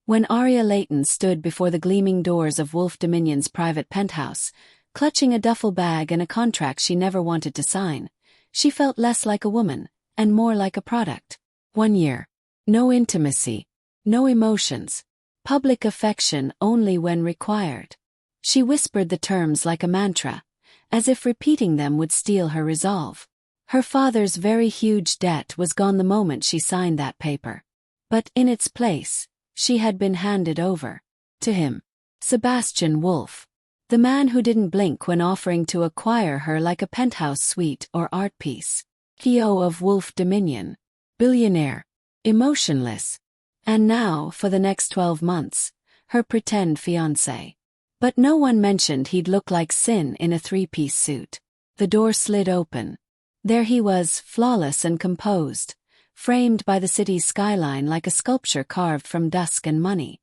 When Aria Leighton stood before the gleaming doors of Wolfe Dominion's private penthouse, clutching a duffel bag and a contract she never wanted to sign, she felt less like a woman, and more like a product. 1 year. No intimacy. No emotions. Public affection only when required. She whispered the terms like a mantra, as if repeating them would steal her resolve. Her father's very huge debt was gone the moment she signed that paper. But in its place, she had been handed over to him. Sebastian Wolfe. The man who didn't blink when offering to acquire her like a penthouse suite or art piece. CEO of Wolfe Dominion. Billionaire. Emotionless. And now, for the next 12 months, her pretend fiancé. But no one mentioned he'd look like sin in a 3-piece suit. The door slid open. There he was, flawless and composed, framed by the city's skyline like a sculpture carved from dusk and money.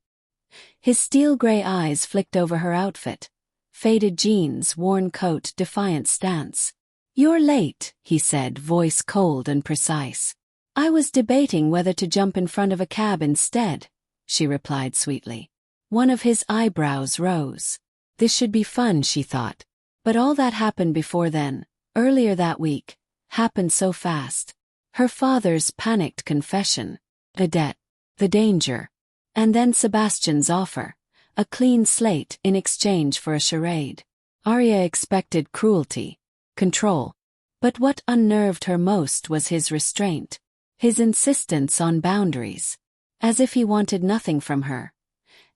His steel-gray eyes flicked over her outfit. Faded jeans, worn coat, defiant stance. "You're late," he said, voice cold and precise. "I was debating whether to jump in front of a cab instead," she replied sweetly. One of his eyebrows rose. This should be fun, she thought. But all that happened before then, earlier that week, happened so fast. Her father's panicked confession, the debt, the danger, and then Sebastian's offer, a clean slate in exchange for a charade. Aria expected cruelty, control. But what unnerved her most was his restraint, his insistence on boundaries, as if he wanted nothing from her.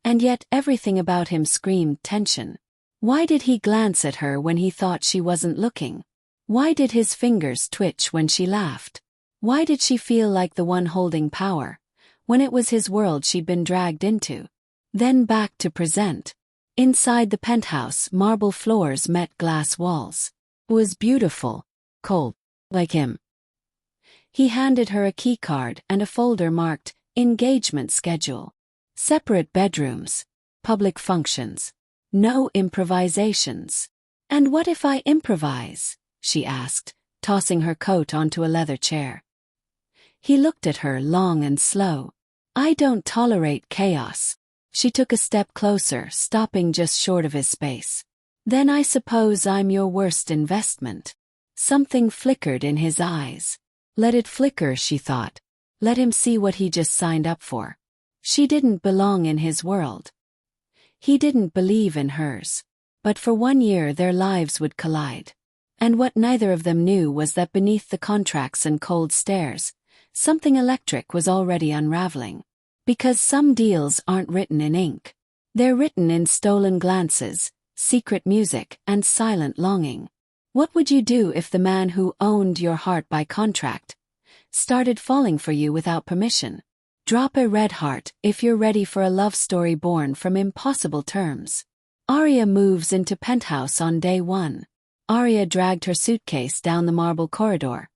And yet everything about him screamed tension. Why did he glance at her when he thought she wasn't looking? Why did his fingers twitch when she laughed? Why did she feel like the one holding power, when it was his world she'd been dragged into? Then back to present. Inside the penthouse, marble floors met glass walls. It was beautiful, cold, like him. He handed her a keycard and a folder marked, "Engagement Schedule." Separate bedrooms, public functions. No improvisations. "And what if I improvise?" she asked, tossing her coat onto a leather chair. He looked at her long and slow. "I don't tolerate chaos." She took a step closer, stopping just short of his space. "Then I suppose I'm your worst investment." Something flickered in his eyes. Let it flicker, she thought. Let him see what he just signed up for. She didn't belong in his world. He didn't believe in hers. But for 1 year their lives would collide. And what neither of them knew was that beneath the contracts and cold stares, something electric was already unraveling. Because some deals aren't written in ink. They're written in stolen glances, secret music, and silent longing. What would you do if the man who owned your heart by contract started falling for you without permission? Drop a red heart if you're ready for a love story born from impossible terms. Aria moves into penthouse on day 1. Aria dragged her suitcase down the marble corridor,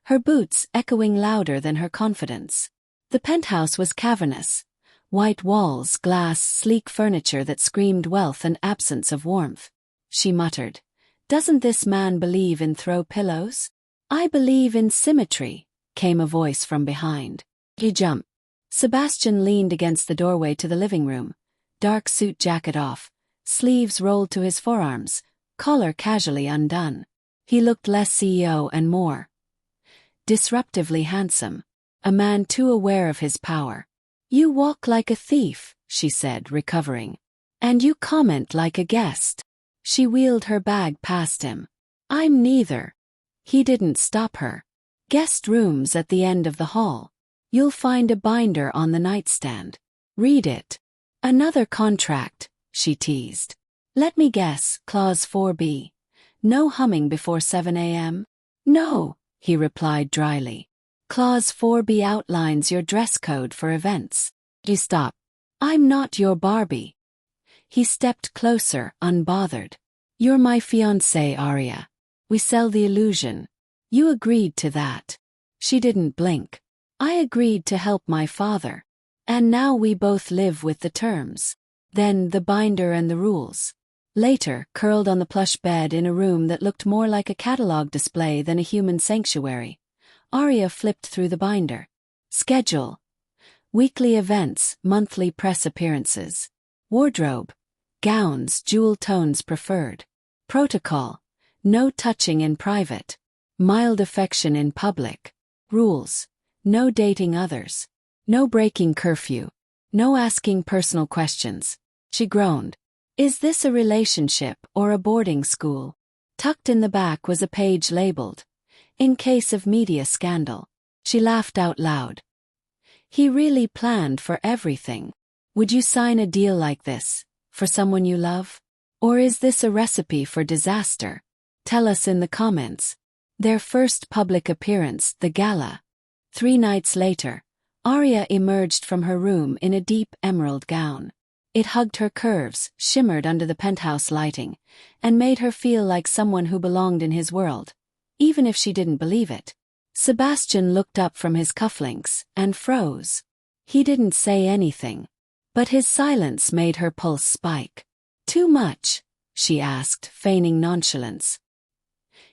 her boots echoing louder than her confidence. The penthouse was cavernous. White walls, glass, sleek furniture that screamed wealth and absence of warmth. She muttered, "Doesn't this man believe in throw pillows?" "I believe in symmetry," came a voice from behind. He jumped. Sebastian leaned against the doorway to the living room, dark suit jacket off, sleeves rolled to his forearms, collar casually undone. He looked less CEO and more disruptively handsome, a man too aware of his power. "You walk like a thief," she said, recovering. "And you comment like a guest." She wheeled her bag past him. "I'm neither." He didn't stop her. "Guest rooms at the end of the hall. You'll find a binder on the nightstand. Read it." "Another contract," she teased. "Let me guess, clause 4B. No humming before 7 a.m.? "No," he replied dryly. "Clause 4B outlines your dress code for events." He stopped. "I'm not your Barbie." He stepped closer, unbothered. "You're my fiancée, Aria. We sell the illusion. You agreed to that." She didn't blink. "I agreed to help my father. And now we both live with the terms. Then the binder and the rules." Later, curled on the plush bed in a room that looked more like a catalog display than a human sanctuary, Aria flipped through the binder. Schedule. Weekly events, monthly press appearances. Wardrobe. Gowns, jewel tones preferred. Protocol. No touching in private. Mild affection in public. Rules. No dating others. No breaking curfew. No asking personal questions. She groaned. Is this a relationship or a boarding school? Tucked in the back was a page labeled, "In case of media scandal." She laughed out loud. He really planned for everything. Would you sign a deal like this, for someone you love? Or is this a recipe for disaster? Tell us in the comments. Their first public appearance, the gala. 3 nights later, Aria emerged from her room in a deep emerald gown. It hugged her curves, shimmered under the penthouse lighting, and made her feel like someone who belonged in his world, even if she didn't believe it. Sebastian looked up from his cufflinks and froze. He didn't say anything, but his silence made her pulse spike. Too much? She asked, feigning nonchalance.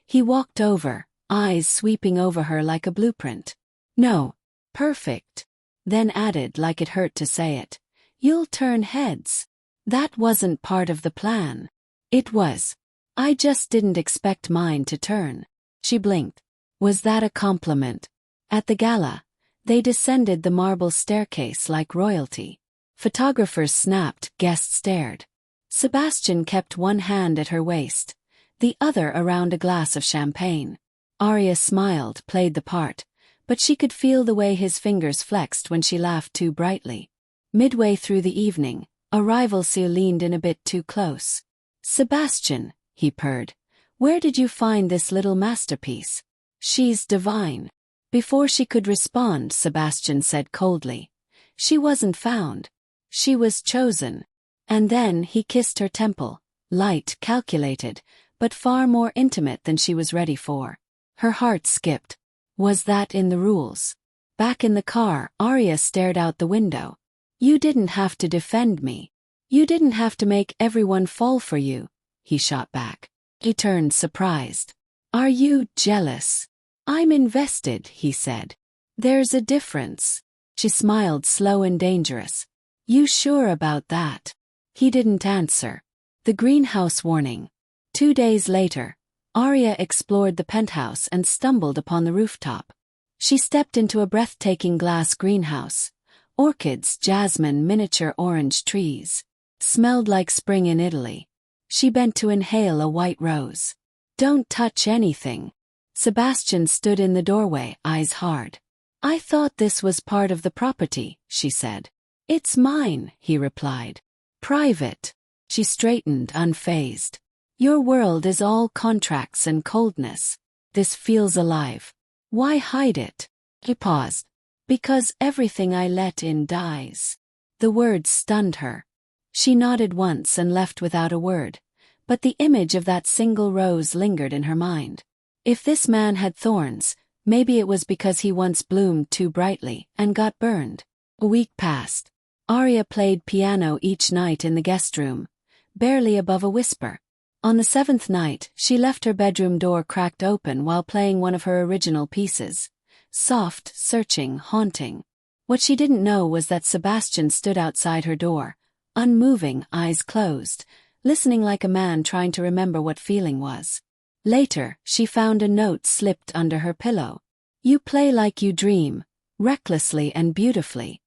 He walked over, eyes sweeping over her like a blueprint. No. Perfect. Then added, like it hurt to say it, "You'll turn heads." That wasn't part of the plan. It was. I just didn't expect mine to turn. She blinked. Was that a compliment? At the gala, they descended the marble staircase like royalty. Photographers snapped, guests stared. Sebastian kept one hand at her waist, the other around a glass of champagne. Aria smiled, played the part, but she could feel the way his fingers flexed when she laughed too brightly. Midway through the evening, a rival CEO leaned in a bit too close. "Sebastian," he purred, "where did you find this little masterpiece? She's divine." Before she could respond, Sebastian said coldly, "She wasn't found. She was chosen." And then he kissed her temple, light, calculated, but far more intimate than she was ready for. Her heart skipped. Was that in the rules? Back in the car, Aria stared out the window. "You didn't have to defend me. You didn't have to make everyone fall for you," he shot back. He turned, surprised. "Are you jealous?" "I'm invested," he said. "There's a difference." She smiled, slow and dangerous. "You sure about that?" He didn't answer. The greenhouse warning. 2 days later, Aria explored the penthouse and stumbled upon the rooftop. She stepped into a breathtaking glass greenhouse. Orchids, jasmine, miniature orange trees. Smelled like spring in Italy. She bent to inhale a white rose. "Don't touch anything." Sebastian stood in the doorway, eyes hard. "I thought this was part of the property," she said. "It's mine," he replied. "Private." She straightened, unfazed. "Your world is all contracts and coldness. This feels alive. Why hide it?" He paused. "Because everything I let in dies." The words stunned her. She nodded once and left without a word, but the image of that single rose lingered in her mind. If this man had thorns, maybe it was because he once bloomed too brightly and got burned. A week passed. Aria played piano each night in the guest room, barely above a whisper. On the 7th night, she left her bedroom door cracked open while playing one of her original pieces. Soft, searching, haunting. What she didn't know was that Sebastian stood outside her door, unmoving, eyes closed, listening like a man trying to remember what feeling was. Later, she found a note slipped under her pillow. "You play like you dream, recklessly and beautifully."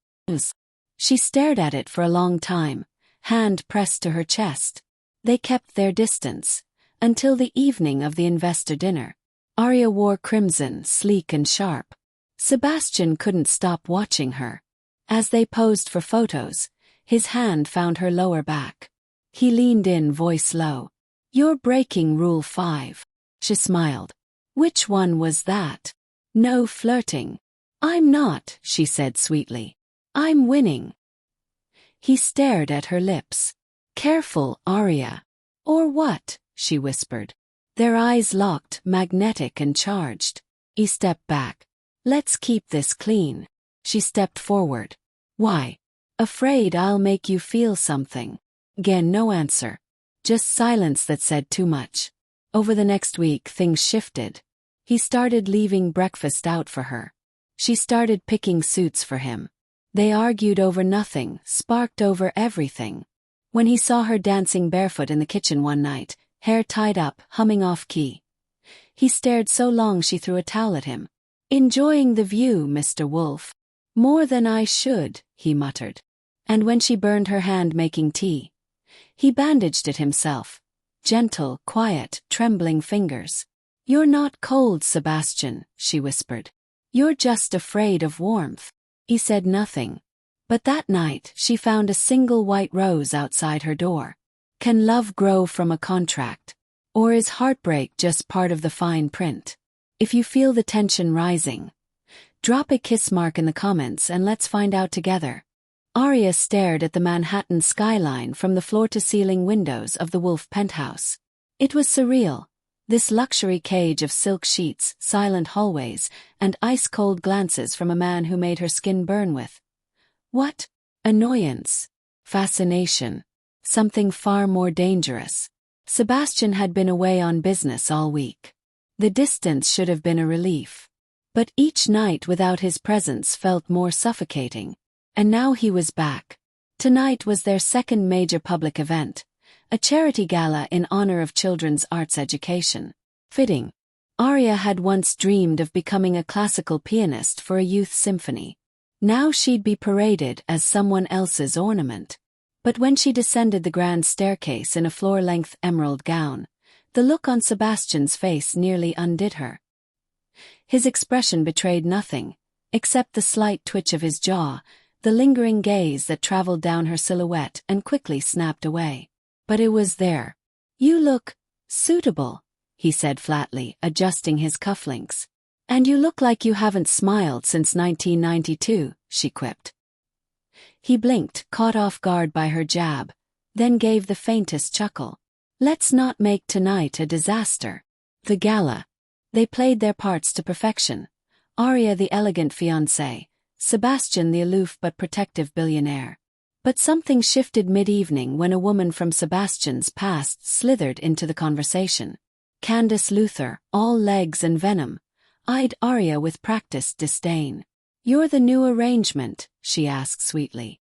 She stared at it for a long time, hand pressed to her chest. They kept their distance, until the evening of the investor dinner. Aria wore crimson, sleek and sharp. Sebastian couldn't stop watching her. As they posed for photos, his hand found her lower back. He leaned in, voice low. "You're breaking Rule 5. She smiled. "Which one was that?" "No flirting." "I'm not," she said sweetly. "I'm winning." He stared at her lips. "Careful, Aria." "Or what?" she whispered. Their eyes locked, magnetic and charged. He stepped back. "Let's keep this clean." She stepped forward. "Why?" "Afraid I'll make you feel something." Again no answer. Just silence that said too much. Over the next week things shifted. He started leaving breakfast out for her. She started picking suits for him. They argued over nothing, sparked over everything. When he saw her dancing barefoot in the kitchen one night, hair tied up, humming off-key, he stared so long she threw a towel at him. "Enjoying the view, Mr. Wolfe." "More than I should," he muttered. And when she burned her hand making tea, he bandaged it himself. Gentle, quiet, trembling fingers. "You're not cold, Sebastian," she whispered. "You're just afraid of warmth." He said nothing. But that night she found a single white rose outside her door. Can love grow from a contract? Or is heartbreak just part of the fine print? If you feel the tension rising, drop a kiss mark in the comments and let's find out together. Aria stared at the Manhattan skyline from the floor-to-ceiling windows of the Wolfe penthouse. It was surreal, this luxury cage of silk sheets, silent hallways, and ice-cold glances from a man who made her skin burn with what? Annoyance. Fascination. Something far more dangerous. Sebastian had been away on business all week. The distance should have been a relief. But each night without his presence felt more suffocating. And now he was back. Tonight was their second major public event, a charity gala in honor of children's arts education. Fitting. Aria had once dreamed of becoming a classical pianist for a youth symphony. Now she'd be paraded as someone else's ornament. But when she descended the grand staircase in a floor-length emerald gown, the look on Sebastian's face nearly undid her. His expression betrayed nothing, except the slight twitch of his jaw, the lingering gaze that traveled down her silhouette and quickly snapped away. But it was there. "You look suitable," he said flatly, adjusting his cufflinks. "And you look like you haven't smiled since 1992, she quipped. He blinked, caught off guard by her jab, then gave the faintest chuckle. "Let's not make tonight a disaster." The gala. They played their parts to perfection. Aria the elegant fiancée, Sebastian the aloof but protective billionaire. But something shifted mid-evening when a woman from Sebastian's past slithered into the conversation. Candace Luther, all legs and venom, eyed Aria with practiced disdain. "You're the new arrangement," she asked sweetly.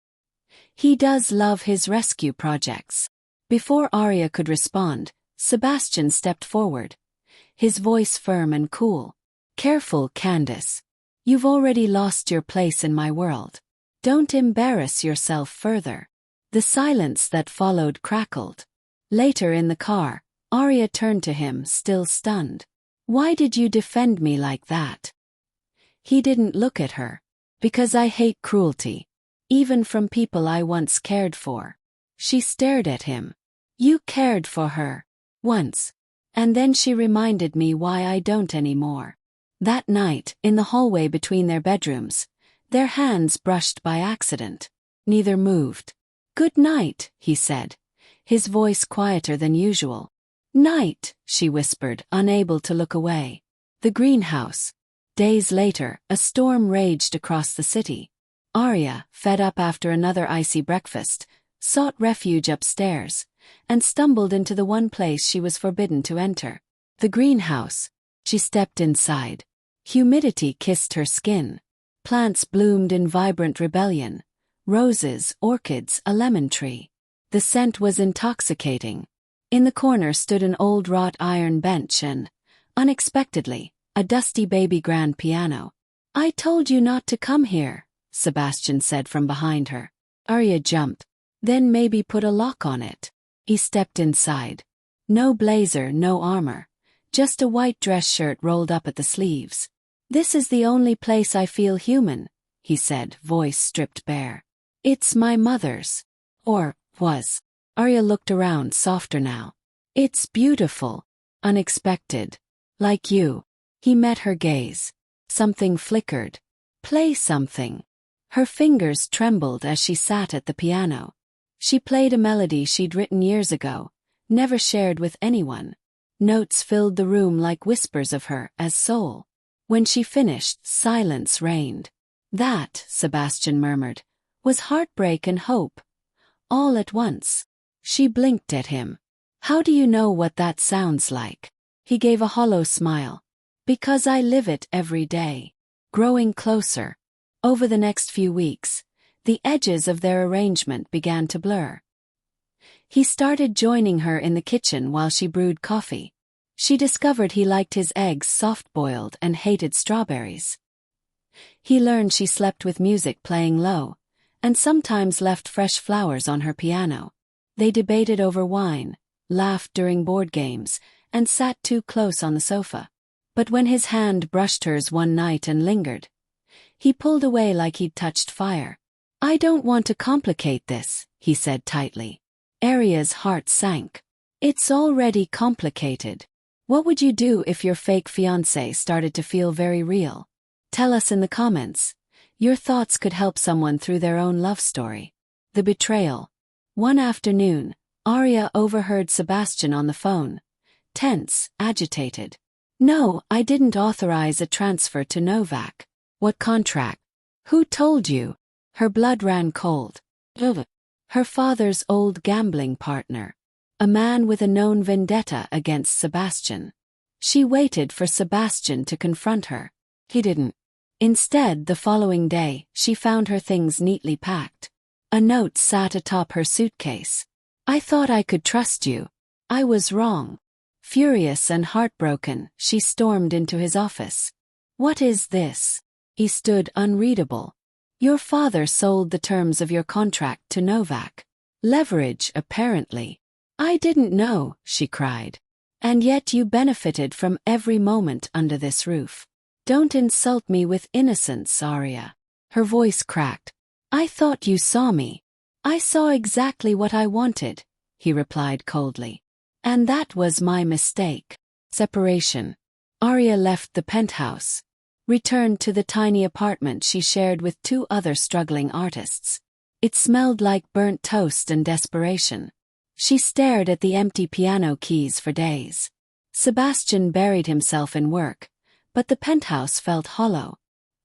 "He does love his rescue projects." Before Aria could respond, Sebastian stepped forward, his voice firm and cool. "Careful, Candace. You've already lost your place in my world. Don't embarrass yourself further." The silence that followed crackled. Later in the car, Aria turned to him, still stunned. "Why did you defend me like that?" He didn't look at her. "Because I hate cruelty. Even from people I once cared for." She stared at him. "You cared for her. Once. And then she reminded me why I don't anymore." That night, in the hallway between their bedrooms, their hands brushed by accident. Neither moved. "Good night," he said, his voice quieter than usual. "Night," she whispered, unable to look away. The greenhouse. Days later, a storm raged across the city. Aria, fed up after another icy breakfast, sought refuge upstairs, and stumbled into the one place she was forbidden to enter. The greenhouse. She stepped inside. Humidity kissed her skin. Plants bloomed in vibrant rebellion. Roses, orchids, a lemon tree. The scent was intoxicating. In the corner stood an old wrought iron bench and, unexpectedly, a dusty baby grand piano. "I told you not to come here," Sebastian said from behind her. Aria jumped. "Then maybe put a lock on it." He stepped inside. No blazer, no armor. Just a white dress shirt rolled up at the sleeves. "This is the only place I feel human," he said, voice stripped bare. "It's my mother's. Or, was." Aria looked around, softer now. "It's beautiful. Unexpected. Like you." He met her gaze. Something flickered. "Play something." Her fingers trembled as she sat at the piano. She played a melody she'd written years ago, never shared with anyone. Notes filled the room like whispers of her as soul. When she finished, silence reigned. "That," Sebastian murmured, "was heartbreak and hope. All at once." She blinked at him. "How do you know what that sounds like?" He gave a hollow smile. "Because I live it every day." Growing closer. Over the next few weeks, The edges of their arrangement began to blur. He started joining her in the kitchen while she brewed coffee. She discovered he liked his eggs soft-boiled and hated strawberries. He learned she slept with music playing low, and sometimes left fresh flowers on her piano. They debated over wine, laughed during board games, and sat too close on the sofa. But when his hand brushed hers one night and lingered, he pulled away like he'd touched fire. "I don't want to complicate this," he said tightly. Aria's heart sank. "It's already complicated. What would you do if your fake fiancé started to feel very real? Tell us in the comments. Your thoughts could help someone through their own love story." The betrayal. One afternoon, Aria overheard Sebastian on the phone. Tense, agitated. "No, I didn't authorize a transfer to Novak." "What contract? Who told you?" Her blood ran cold. Her father's old gambling partner. A man with a known vendetta against Sebastian. She waited for Sebastian to confront her. He didn't. Instead, the following day, she found her things neatly packed. A note sat atop her suitcase. "I thought I could trust you. I was wrong." Furious and heartbroken, she stormed into his office. "What is this?" He stood unreadable. "Your father sold the terms of your contract to Novak. Leverage, apparently." "I didn't know," she cried. "And yet you benefited from every moment under this roof. Don't insult me with innocence, Aria." Her voice cracked. "I thought you saw me." "I saw exactly what I wanted," he replied coldly. "And that was my mistake." Separation. Aria left the penthouse. Returned to the tiny apartment she shared with two other struggling artists. It smelled like burnt toast and desperation. She stared at the empty piano keys for days. Sebastian buried himself in work, but the penthouse felt hollow.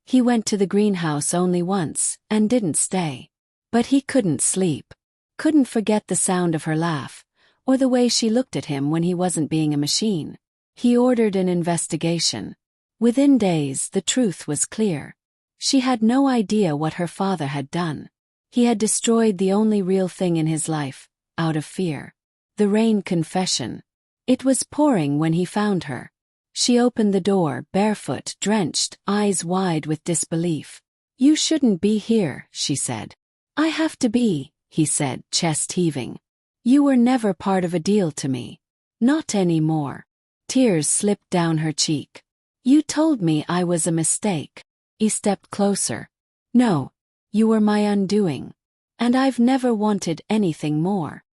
He went to the greenhouse only once, and didn't stay. But he couldn't sleep. Couldn't forget the sound of her laugh, or the way she looked at him when he wasn't being a machine. He ordered an investigation. Within days, the truth was clear. She had no idea what her father had done. He had destroyed the only real thing in his life, out of fear. The rain confession. It was pouring when he found her. She opened the door, barefoot, drenched, eyes wide with disbelief. "You shouldn't be here," she said. "I have to be," he said, chest heaving. "You were never part of a deal to me. Not anymore." Tears slipped down her cheek. "You told me I was a mistake." He stepped closer. "No, you were my undoing. And I've never wanted anything more."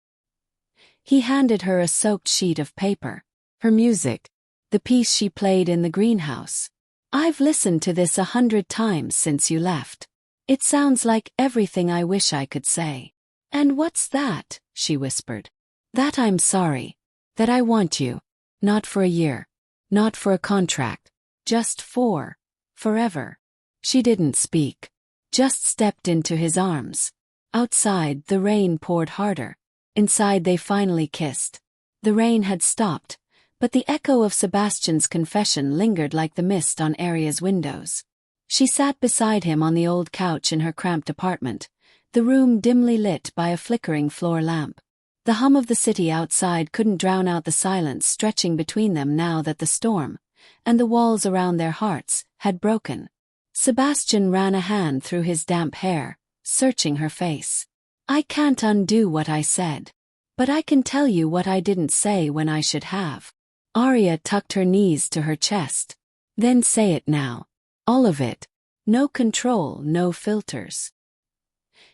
He handed her a soaked sheet of paper. Her music. The piece she played in the greenhouse. "I've listened to this 100 times since you left. It sounds like everything I wish I could say." "And what's that?" she whispered. "That I'm sorry. That I want you. Not for a year. Not for a contract. Just for forever." She didn't speak. Just stepped into his arms. Outside, the rain poured harder. Inside, they finally kissed. The rain had stopped, but the echo of Sebastian's confession lingered like the mist on Aria's windows. She sat beside him on the old couch in her cramped apartment, the room dimly lit by a flickering floor lamp. The hum of the city outside couldn't drown out the silence stretching between them now that the storm, and the walls around their hearts, had broken. Sebastian ran a hand through his damp hair, searching her face. "I can't undo what I said. But I can tell you what I didn't say when I should have." Aria tucked her knees to her chest. "Then say it now. All of it. No control, no filters."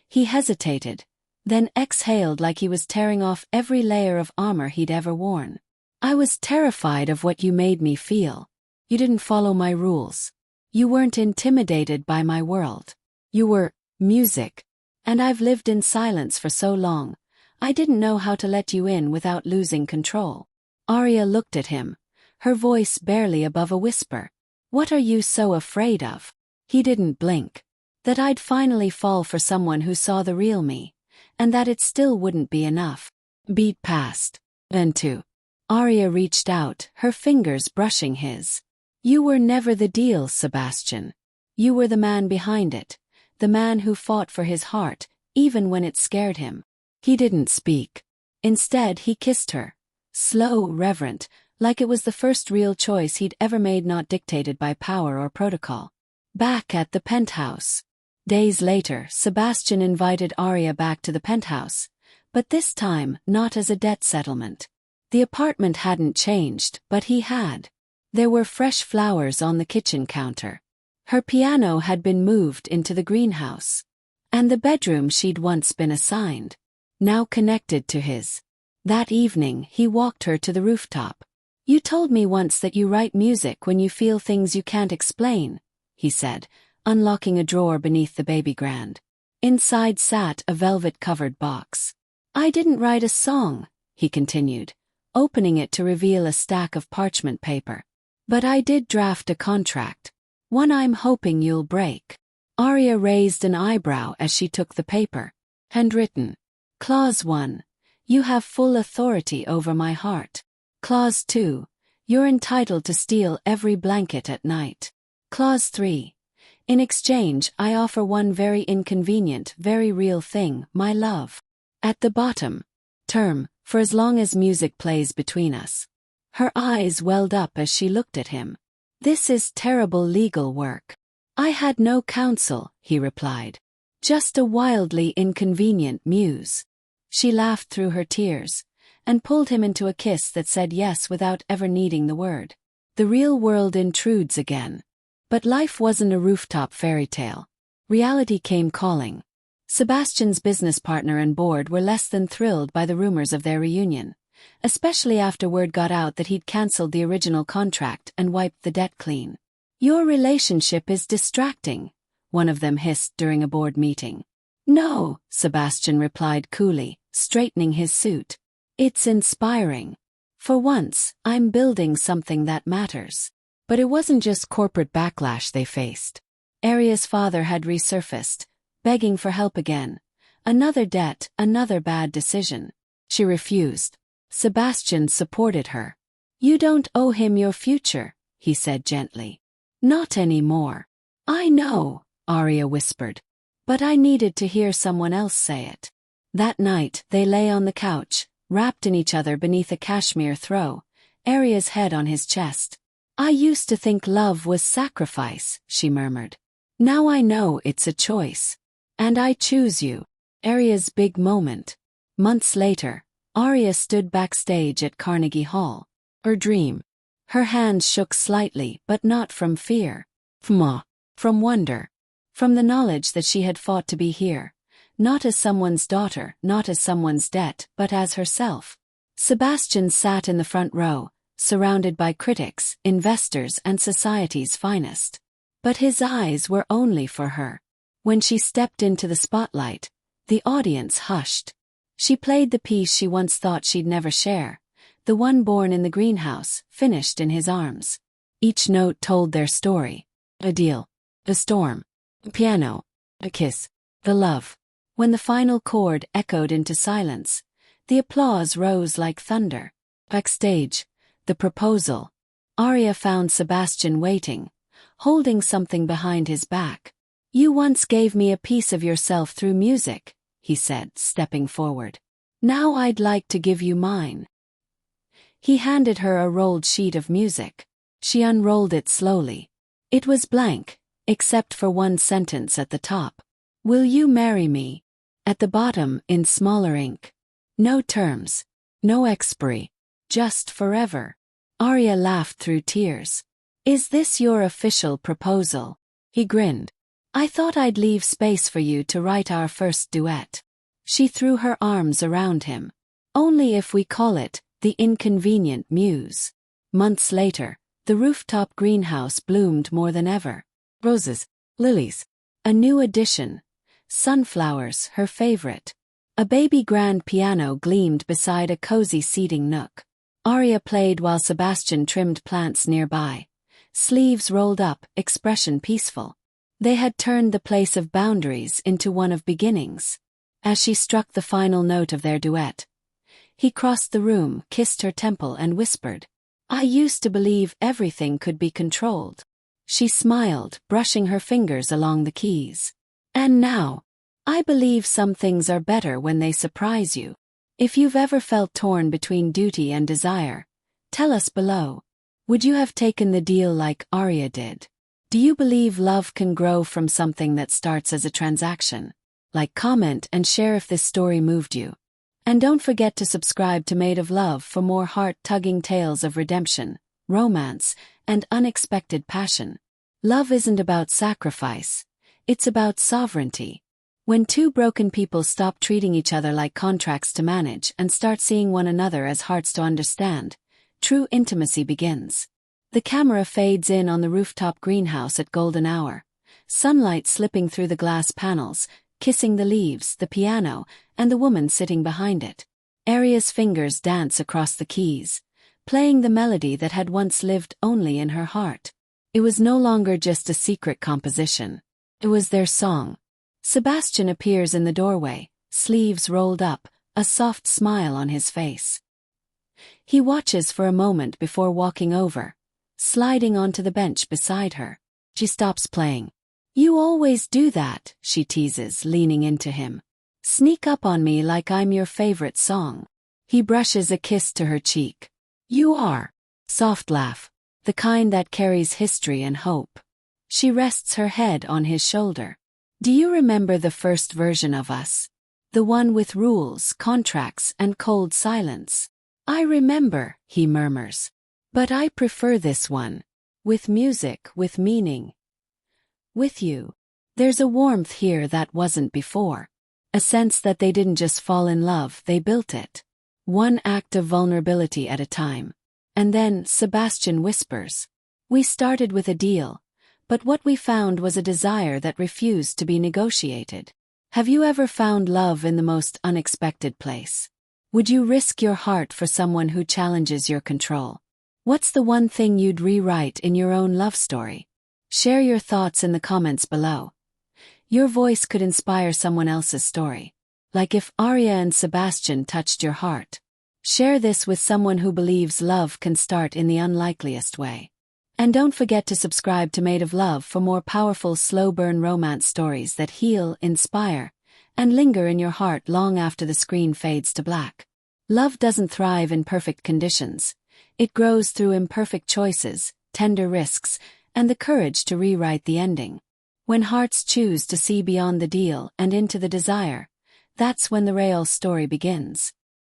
He hesitated, then exhaled like he was tearing off every layer of armor he'd ever worn. "I was terrified of what you made me feel. You didn't follow my rules. You weren't intimidated by my world. You were music. And I've lived in silence for so long, I didn't know how to let you in without losing control." Aria looked at him, her voice barely above a whisper. "What are you so afraid of?" He didn't blink. "That I'd finally fall for someone who saw the real me, and that it still wouldn't be enough." Beat past. Then two. Aria reached out, her fingers brushing his. "You were never the deal, Sebastian. You were the man behind it, the man who fought for his heart, even when it scared him. He didn't speak. Instead, he kissed her. Slow, reverent, like it was the first real choice he'd ever made, not dictated by power or protocol. Back at the penthouse. Days later, Sebastian invited Aria back to the penthouse, but this time not as a debt settlement. The apartment hadn't changed, but he had. There were fresh flowers on the kitchen counter. Her piano had been moved into the greenhouse. And the bedroom she'd once been assigned, now connected to his. That evening, he walked her to the rooftop. "You told me once that you write music when you feel things you can't explain," he said, unlocking a drawer beneath the baby grand. Inside sat a velvet-covered box. "I didn't write a song," he continued, opening it to reveal a stack of parchment paper. "But I did draft a contract. One I'm hoping you'll break." Aria raised an eyebrow as she took the paper. Handwritten. Clause 1. You have full authority over my heart. Clause 2. You're entitled to steal every blanket at night. Clause 3. In exchange, I offer one very inconvenient, very real thing, my love. At the bottom. Term, for as long as music plays between us. Her eyes welled up as she looked at him. "This is terrible legal work." "I had no counsel," he replied. "Just a wildly inconvenient muse." She laughed through her tears, and pulled him into a kiss that said yes without ever needing the word. The real world intrudes again. But life wasn't a rooftop fairy tale. Reality came calling. Sebastian's business partner and board were less than thrilled by the rumors of their reunion, especially after word got out that he'd cancelled the original contract and wiped the debt clean. "Your relationship is distracting," one of them hissed during a board meeting. "No," Sebastian replied coolly, straightening his suit. "It's inspiring. For once, I'm building something that matters." But it wasn't just corporate backlash they faced. Aria's father had resurfaced, begging for help again. Another debt, another bad decision. She refused. Sebastian supported her. "You don't owe him your future," he said gently. "Not anymore." "I know," Aria whispered. "But I needed to hear someone else say it." That night, they lay on the couch, wrapped in each other beneath a cashmere throw, Aria's head on his chest. "I used to think love was sacrifice," she murmured. "Now I know it's a choice. And I choose you." Aria's big moment. Months later, Aria stood backstage at Carnegie Hall. Her dream. Her hands shook slightly, but not from fear. From wonder. From the knowledge that she had fought to be here. Not as someone's daughter, not as someone's debt, but as herself. Sebastian sat in the front row, surrounded by critics, investors, and society's finest. But his eyes were only for her. When she stepped into the spotlight, the audience hushed. She played the piece she once thought she'd never share, the one born in the greenhouse, finished in his arms. Each note told their story. A deal. A storm. A piano. A kiss. The love. When the final chord echoed into silence, the applause rose like thunder. Backstage. The proposal. Aria found Sebastian waiting, holding something behind his back. "You once gave me a piece of yourself through music," he said, stepping forward. "Now I'd like to give you mine." He handed her a rolled sheet of music. She unrolled it slowly. It was blank, except for one sentence at the top. "Will you marry me?" At the bottom, in smaller ink. No terms. No expiry. Just forever. Aria laughed through tears. "Is this your official proposal?" He grinned. "I thought I'd leave space for you to write our first duet." She threw her arms around him. "Only if we call it The Inconvenient Muse." Months later, the rooftop greenhouse bloomed more than ever. Roses. Lilies. A new addition. Sunflowers, her favorite. A baby grand piano gleamed beside a cozy seating nook. Aria played while Sebastian trimmed plants nearby. Sleeves rolled up, expression peaceful. They had turned the place of boundaries into one of beginnings. As she struck the final note of their duet, he crossed the room, kissed her temple, and whispered, "I used to believe everything could be controlled." She smiled, brushing her fingers along the keys. And now, I believe some things are better when they surprise you. If you've ever felt torn between duty and desire, tell us below. Would you have taken the deal like Aria did? Do you believe love can grow from something that starts as a transaction? Like, comment, and share if this story moved you. And don't forget to subscribe to Made of Love for more heart-tugging tales of redemption, romance, and unexpected passion. Love isn't about sacrifice. It's about sovereignty. When two broken people stop treating each other like contracts to manage and start seeing one another as hearts to understand, true intimacy begins. The camera fades in on the rooftop greenhouse at golden hour, sunlight slipping through the glass panels, kissing the leaves, the piano, and the woman sitting behind it. Aria's fingers dance across the keys, playing the melody that had once lived only in her heart. It was no longer just a secret composition. It was their song. Sebastian appears in the doorway, sleeves rolled up, a soft smile on his face. He watches for a moment before walking over, sliding onto the bench beside her. She stops playing. "You always do that," she teases, leaning into him. "Sneak up on me like I'm your favorite song." He brushes a kiss to her cheek. "You are." Soft laugh, the kind that carries history and hope. She rests her head on his shoulder. "Do you remember the first version of us? The one with rules, contracts, and cold silence?" "I remember," he murmurs. "But I prefer this one. With music, with meaning. With you." There's a warmth here that wasn't before. A sense that they didn't just fall in love, they built it. One act of vulnerability at a time. And then, Sebastian whispers, "We started with a deal, but what we found was a desire that refused to be negotiated." Have you ever found love in the most unexpected place? Would you risk your heart for someone who challenges your control? What's the one thing you'd rewrite in your own love story? Share your thoughts in the comments below. Your voice could inspire someone else's story. Like if Aria and Sebastian touched your heart. Share this with someone who believes love can start in the unlikeliest way. And don't forget to subscribe to Made of Love for more powerful slow-burn romance stories that heal, inspire, and linger in your heart long after the screen fades to black. Love doesn't thrive in perfect conditions. It grows through imperfect choices, tender risks, and the courage to rewrite the ending. When hearts choose to see beyond the deal and into the desire, that's when the real story begins.